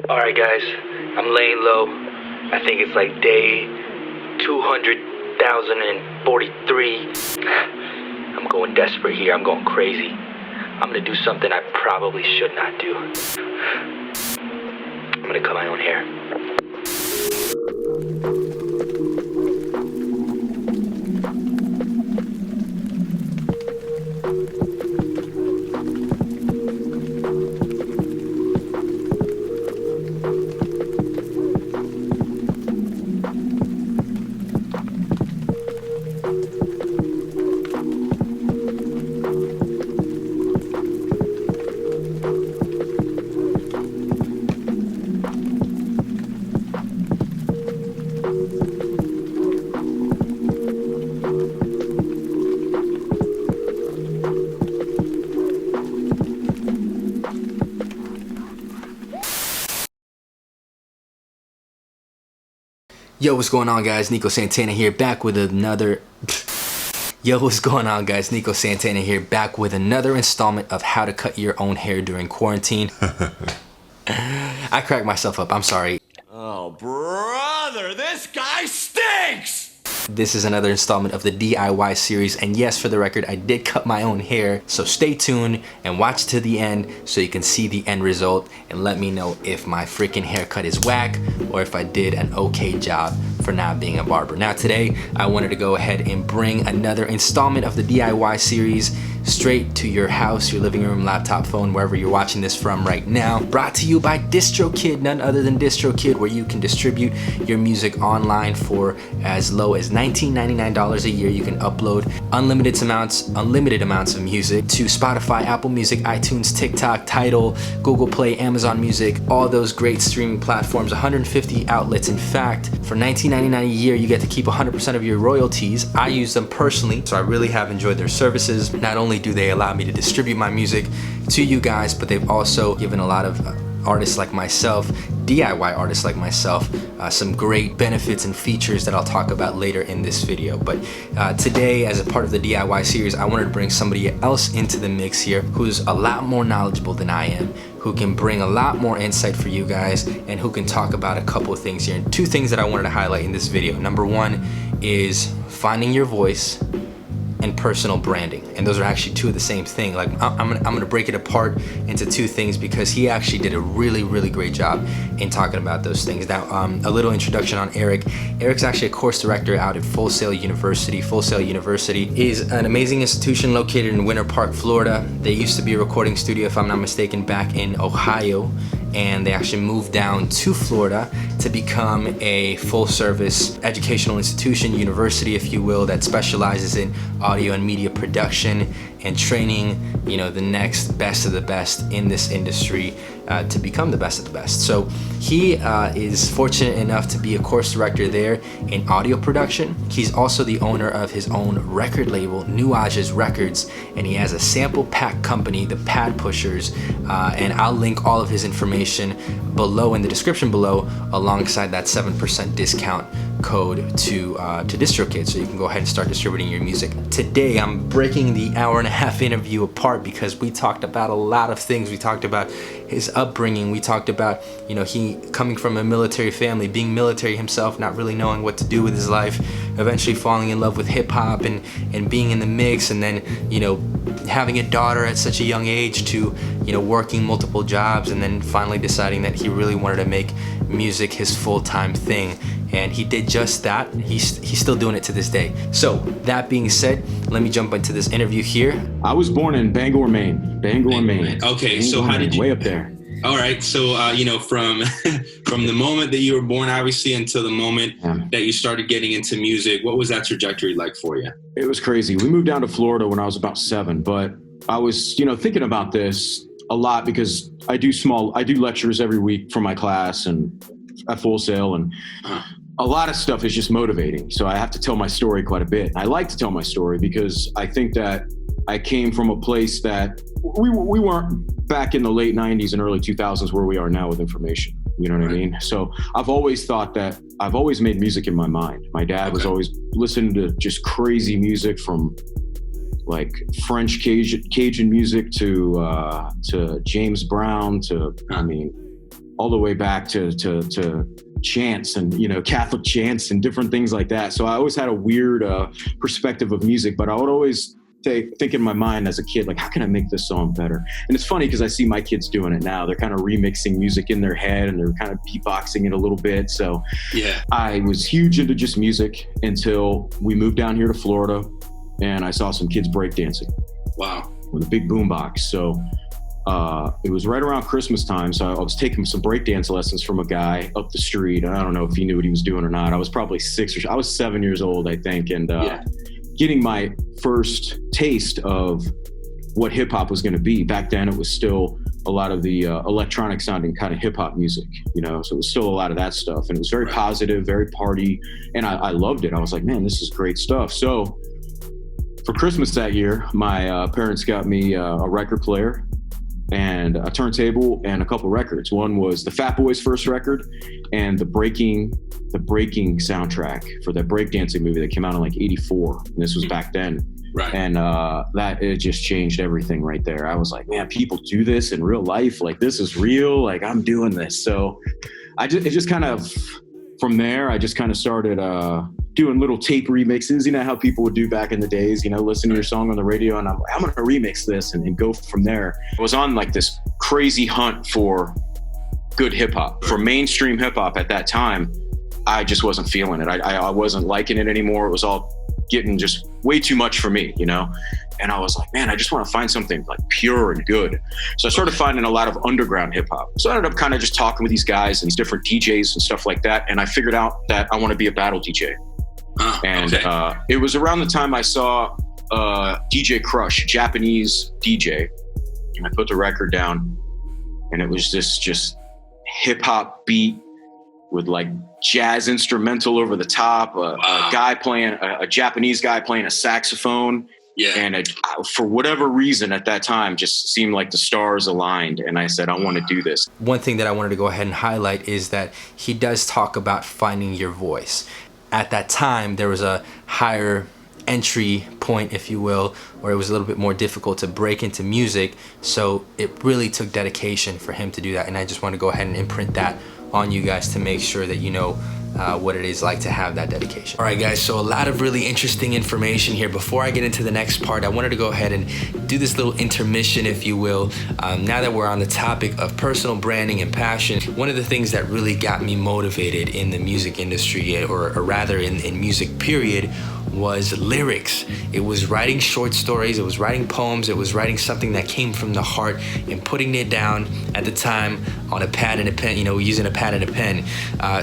Alright guys, I'm laying low. I think it's like day 200,043. I'm going desperate here, I'm going crazy. I'm gonna do something I probably should not do. I'm gonna cut my own hair. Yo, what's going on, guys? Nico Santana here, back with another... Yo, what's going on, guys? Nico Santana here, back with another installment of how to cut your own hair during quarantine. I cracked myself up, I'm sorry. Oh, brother, this guy stinks! This is another installment of the DIY series, and yes, for the record, I did cut my own hair, so stay tuned and watch to the end so you can see the end result and let me know if my freaking haircut is whack or if I did an okay job for not being a barber. Now today, I wanted to go ahead and bring another installment of the DIY series straight to your house, your living room, laptop, phone, wherever you're watching this from right now. Brought to you by DistroKid, none other than DistroKid, where you can distribute your music online for as low as $19.99 a year. You can upload unlimited amounts of music to Spotify, Apple Music, iTunes, TikTok, Tidal, Google Play, Amazon Music, all those great streaming platforms, 150 outlets. In fact, for $19.99 a year, you get to keep 100% of your royalties. I use them personally, so I really have enjoyed their services. Not only do they allow me to distribute my music to you guys, but they've also given a lot of artists like myself, DIY artists like myself, some great benefits and features that I'll talk about later in this video. But today, as a part of the DIY series, I wanted to bring somebody else into the mix here who's a lot more knowledgeable than I am, who can bring a lot more insight for you guys, and who can talk about a couple of things here. And two things that I wanted to highlight in this video. Number one is finding your voice and personal branding, and those are actually two of the same thing. Like I'm gonna break it apart into two things because he actually did a really great job in talking about those things. Now, a little introduction on Erik. Erik's actually a course director out at Full Sail University. Full Sail University is an amazing institution located in Winter Park, Florida. They used to be a recording studio, if I'm not mistaken, back in Ohio, and they actually moved down to Florida to become a full-service educational institution, university, if you will, that specializes in audio and media production and training, you know, the next best of the best in this industry to become the best of the best. So he is fortunate enough to be a course director there in audio production. He's also the owner of his own record label, Nuages Records, and he has a sample pack company, the Pad Pushers, and I'll link all of his information below in the description below, alongside that 7% discount code to DistroKid, so you can go ahead and start distributing your music. Today, I'm breaking the hour-and-a-half interview apart because we talked about a lot of things. We talked about his upbringing. We talked about, you know, he coming from a military family, being military himself, not really knowing what to do with his life, eventually falling in love with hip-hop and being in the mix, and then, you know, having a daughter at such a young age, to, you know, working multiple jobs, and then finally deciding that he really wanted to make music his full-time thing. And he did just that. He's still doing it to this day. So that being said, let me jump into this interview here. I was born in Bangor, Maine. Okay, so how did you... Way up there. All right, so you know, from the moment that you were born, obviously, until the moment that you started getting into music, what was that trajectory like for you? It was crazy. We moved down to Florida when I was about 7, but I was, you know, thinking about this a lot because I do lectures every week for my class and at Full Sail, and a lot of stuff is just motivating. So I have to tell my story quite a bit. I like to tell my story because I think that I came from a place that we weren't back in the late 90s and early 2000s where we are now with information. You know what I mean? So I've always thought that I've always made music in my mind. My dad was always listening to just crazy music, from like French Cajun music to James Brown to, I mean, all the way back to chants and, you know, Catholic chants and different things like that. So I always had a weird perspective of music, but I would always think in my mind as a kid, like, how can I make this song better? And it's funny because I see my kids doing it now. They're kind of remixing music in their head and they're kind of beatboxing it a little bit. So yeah, I was huge into just music until we moved down here to Florida and I saw some kids breakdancing. Wow. With a big boombox. So it was right around Christmas time. So I was taking some breakdance lessons from a guy up the street. I don't know if he knew what he was doing or not. I was probably I was 7 years old, I think. And getting my first taste of what hip hop was going to be. Back then, it was still a lot of the electronic sounding kind of hip hop music, you know, so it was still a lot of that stuff. And it was very positive, very party. And I loved it. I was like, man, this is great stuff. So for Christmas that year, my parents got me a record player and a turntable and a couple records. One was the Fat Boys' first record and the breaking soundtrack for that breakdancing movie that came out in like 84. And this was back then. Right. And it just changed everything right there. I was like, man, people do this in real life. Like, this is real. Like, I'm doing this. So it just kind of, from there, I just kind of started doing little tape remixes. You know how people would do back in the days, you know, listen to your song on the radio and I'm like, I'm going to remix this and go from there. I was on like this crazy hunt for good hip hop, for mainstream hip hop at that time. I just wasn't feeling it. I wasn't liking it anymore. It was all getting just way too much for me, you know? And I was like, man, I just want to find something like pure and good. So I started finding a lot of underground hip hop. So I ended up kind of just talking with these guys and these different DJs and stuff like that. And I figured out that I want to be a battle DJ. And it was around the time I saw DJ Crush, Japanese DJ. And I put the record down and it was this just hip hop beat with like jazz instrumental over the top, a Japanese guy playing a saxophone. Yeah. And for whatever reason at that time, just seemed like the stars aligned. And I said, I want to do this. One thing that I wanted to go ahead and highlight is that he does talk about finding your voice. At that time, there was a higher entry point, if you will, where it was a little bit more difficult to break into music. So it really took dedication for him to do that. And I just want to go ahead and imprint that on you guys to make sure that you know what it is like to have that dedication. All right, guys, so a lot of really interesting information here. Before I get into the next part, I wanted to go ahead and do this little intermission, if you will. Now that we're on the topic of personal branding and passion, one of the things that really got me motivated in the music industry, or rather in music period, was lyrics. It was writing short stories, it was writing poems, it was writing something that came from the heart and putting it down at the time on a pad and a pen, you know, using a pad and a pen.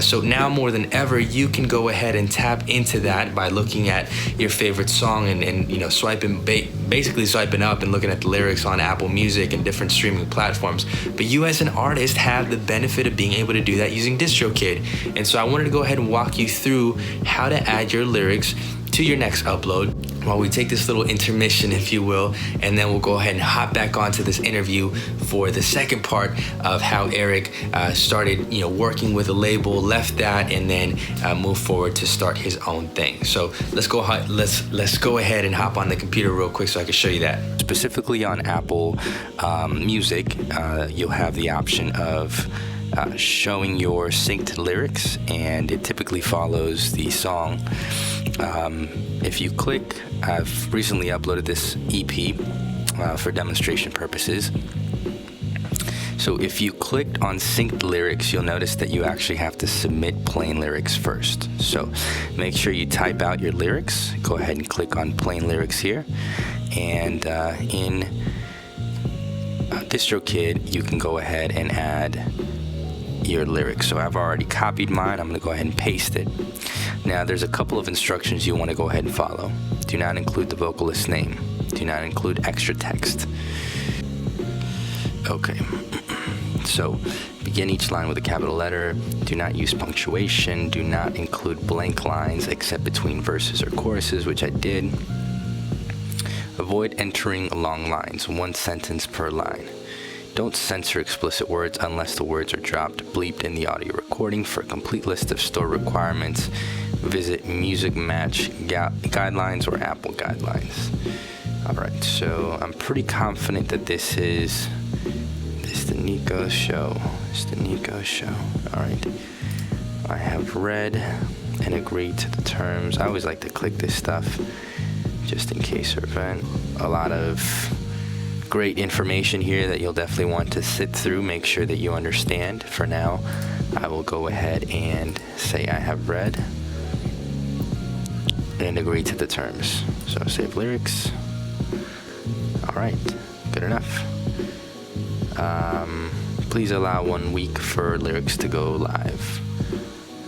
So now more than ever, you can go ahead and tap into that by looking at your favorite song and you know, basically swiping up and looking at the lyrics on Apple Music and different streaming platforms. But you as an artist have the benefit of being able to do that using DistroKid. And so I wanted to go ahead and walk you through how to add your lyrics to your next upload while we take this little intermission, if you will, and then we'll go ahead and hop back onto this interview for the second part of how Erik started, you know, working with a label, left that, and then moved forward to start his own thing. So let's go ahead and hop on the computer real quick so I can show you that. Specifically on Apple Music, you'll have the option of showing your synced lyrics, and it typically follows the song. If you click, I've recently uploaded this EP for demonstration purposes. So if you clicked on synced lyrics, you'll notice that you actually have to submit plain lyrics first. So make sure you type out your lyrics. Go ahead and click on plain lyrics here. And in DistroKid, you can go ahead and add your lyrics. So I've already copied mine. I'm going to go ahead and paste it. Now there's a couple of instructions you want to go ahead and follow. Do not include the vocalist's name. Do not include extra text. Okay. So begin each line with a capital letter. Do not use punctuation. Do not include blank lines except between verses or choruses, which I did. Avoid entering long lines, one sentence per line. Don't censor explicit words unless the words are dropped, bleeped in the audio recording. For a complete list of store requirements, visit Music Match Guidelines or Apple Guidelines. Alright, so I'm pretty confident that this is the Nico show. It's the Nico show. All right. I have read and agreed to the terms. I always like to click this stuff just in case or event. A lot of great information here that you'll definitely want to sit through, make sure that you understand. For now, I will go ahead and say I have read and agree to the terms. So save lyrics. All right, good enough. Please allow 1 week for lyrics to go live.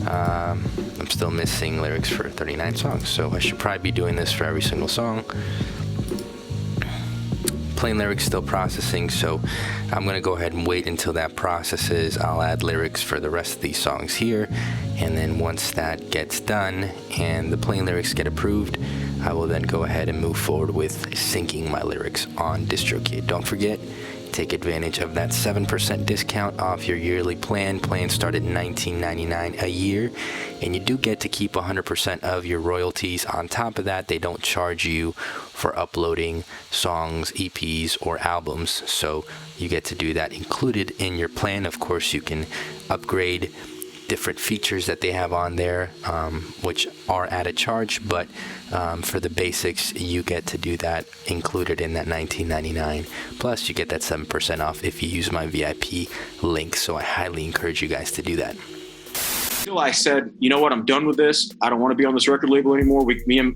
I'm still missing lyrics for 39 songs, so I should probably be doing this for every single song. Plain lyrics still processing, so I'm gonna go ahead and wait until that processes. I'll add lyrics for the rest of these songs here, and then once that gets done and the plain lyrics get approved, I will then go ahead and move forward with syncing my lyrics on DistroKid. Don't forget, take advantage of that 7% discount off your yearly plan. Plans start at $19.99 a year, and you do get to keep 100% of your royalties. On top of that, they don't charge you for uploading songs, EPs, or albums, so you get to do that included in your plan. Of course, you can upgrade different features that they have on there, which are at a charge, but for the basics, you get to do that included in that $19.99. Plus, you get that 7% off if you use my VIP link, so I highly encourage you guys to do that. Until I said, you know what, I'm done with this. I don't want to be on this record label anymore.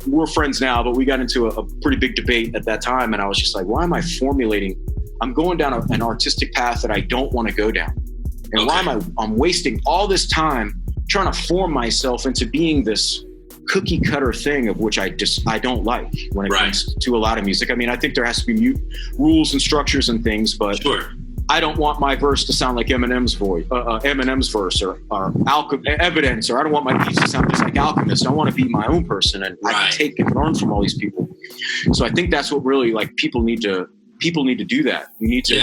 We're friends now, but we got into a pretty big debate at that time, and I was just like, why am I formulating? I'm going down an artistic path that I don't want to go down. And why am I'm wasting all this time trying to form myself into being this cookie cutter thing of which I don't like when it comes to a lot of music. I mean, I think there has to be rules and structures and things, but I don't want my verse to sound like Eminem's verse or Evidence, or I don't want my piece to sound just like Alchemist. I want to be my own person, and I take and learn from all these people. So I think that's what really, like, people need to do that. You need to,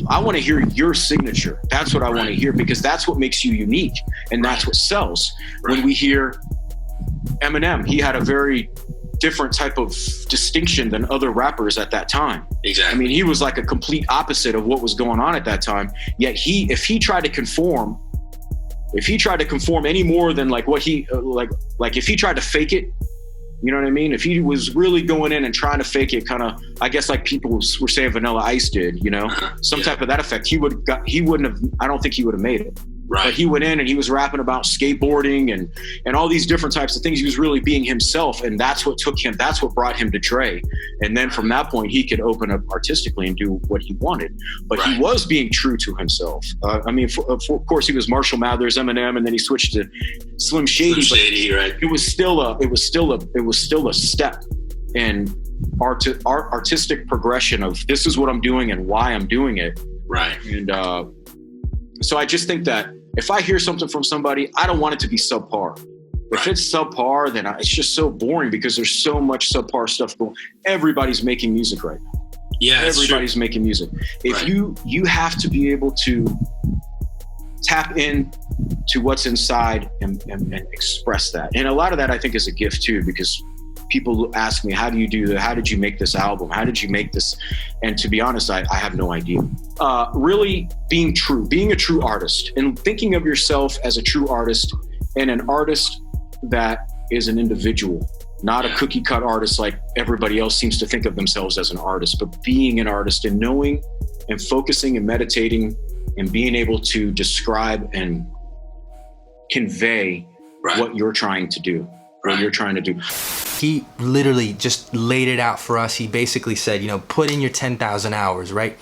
I want to hear your signature. That's what I want to hear, because that's what makes you unique, and that's what sells. When we hear Eminem, he had a very different type of distinction than other rappers at that time. Exactly. I mean, he was like a complete opposite of what was going on at that time. Yet if he tried to conform any more than like what he, like if he tried to fake it, you know what I mean? If he was really going in and trying to fake it, kind of, I guess like people were saying Vanilla Ice did, you know, some type of that effect, he wouldn't have, I don't think he would have made it. But he went in and he was rapping about skateboarding and all these different types of things. He was really being himself, and that's what brought him to Dre. And then from that point, he could open up artistically and do what he wanted. But he was being true to himself. I mean, of course, he was Marshall Mathers, Eminem, and then he switched to Slim Shady. It was still a step in artistic progression of this is what I'm doing and why I'm doing it. And so I just think that if I hear something from somebody, I don't want it to be subpar. If it's subpar, then it's just so boring, because there's so much subpar stuff going. Everybody's making music right now. Yeah, everybody's making music. If you have to be able to tap in to what's inside and express that. And a lot of that I think is a gift too, because people ask me, how do you do that? How did you make this album? How did you make this? And to be honest, I have no idea. Really being a true artist, and thinking of yourself as a true artist, and an artist that is an individual, not a cookie cut artist like everybody else seems to think of themselves as an artist, but being an artist and knowing and focusing and meditating and being able to describe and convey what you're trying to do. What you're trying to do. He literally just laid it out for us. He basically said, put in your 10,000 hours, right?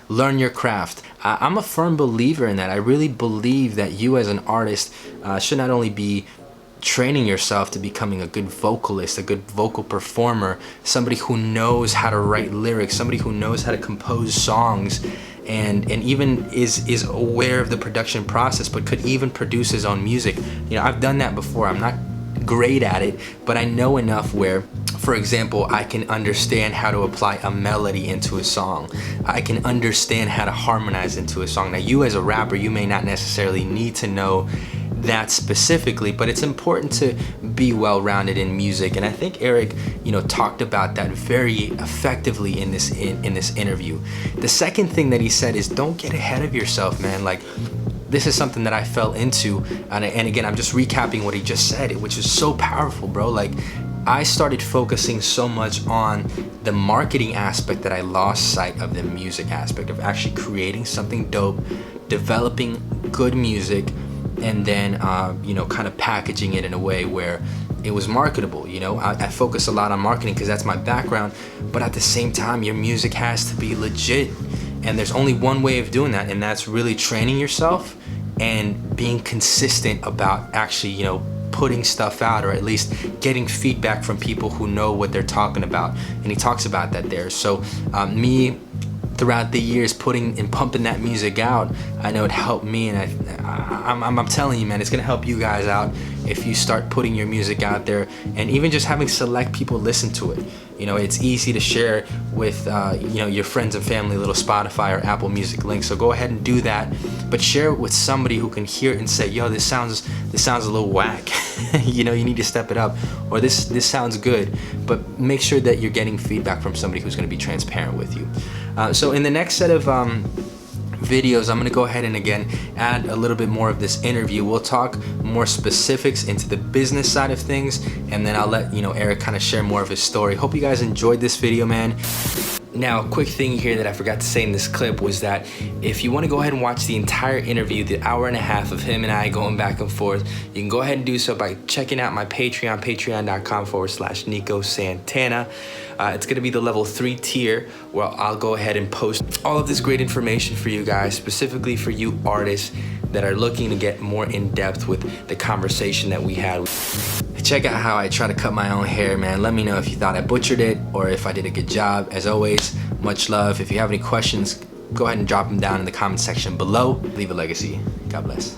Learn your craft. I'm a firm believer in that. I really believe that you as an artist should not only be training yourself to becoming a good vocalist, a good vocal performer, somebody who knows how to write lyrics, somebody who knows how to compose songs, and even is aware of the production process, but could even produce his own music. I've done that before. I'm not great at it, but I know enough where, for example, I can understand how to apply a melody into a song. I can understand how to harmonize into a song. Now, you as a rapper, you may not necessarily need to know that specifically, but it's important to be well-rounded in music. And I think Erik, talked about that very effectively in this interview. The second thing that he said is, don't get ahead of yourself, man. Like, this is something that I fell into, and again, I'm just recapping what he just said, which is so powerful, bro. Like, I started focusing so much on the marketing aspect that I lost sight of the music aspect of actually creating something dope, developing good music, and then you know, kind of packaging it in a way where it was marketable. You know, I focus a lot on marketing because that's my background, but at the same time, your music has to be legit, and there's only one way of doing that, and that's really training yourself and being consistent about actually, you know, putting stuff out, or at least getting feedback from people who know what they're talking about. And he talks about that there. So me, throughout the years, putting and pumping that music out, I know it helped me, and I'm telling you, man, it's gonna help you guys out if you start putting your music out there, and even just having select people listen to it. You know, it's easy to share with you know, your friends and family, little Spotify or Apple Music links. So go ahead and do that, but share it with somebody who can hear it and say, yo, this sounds a little whack. You know, you need to step it up, or this sounds good. But make sure that you're getting feedback from somebody who's going to be transparent with you. So in the next set of videos, I'm gonna go ahead and again add a little bit more of this interview. We'll talk more specifics into the business side of things, and then I'll let, you know, Erik kind of share more of his story. Hope you guys enjoyed this video, man. Now, a quick thing here that I forgot to say in this clip was that if you want to go ahead and watch the entire interview, the hour and a half of him and I going back and forth, you can go ahead and do so by checking out my Patreon, patreon.com/Nico Santana. It's going to be the level 3 tier, where I'll go ahead and post all of this great information for you guys, specifically for you artists that are looking to get more in depth with the conversation that we had. Check out how I try to cut my own hair, man. Let me know if you thought I butchered it or if I did a good job. As always, much love. If you have any questions, go ahead and drop them down in the comment section below. Leave a legacy. God bless.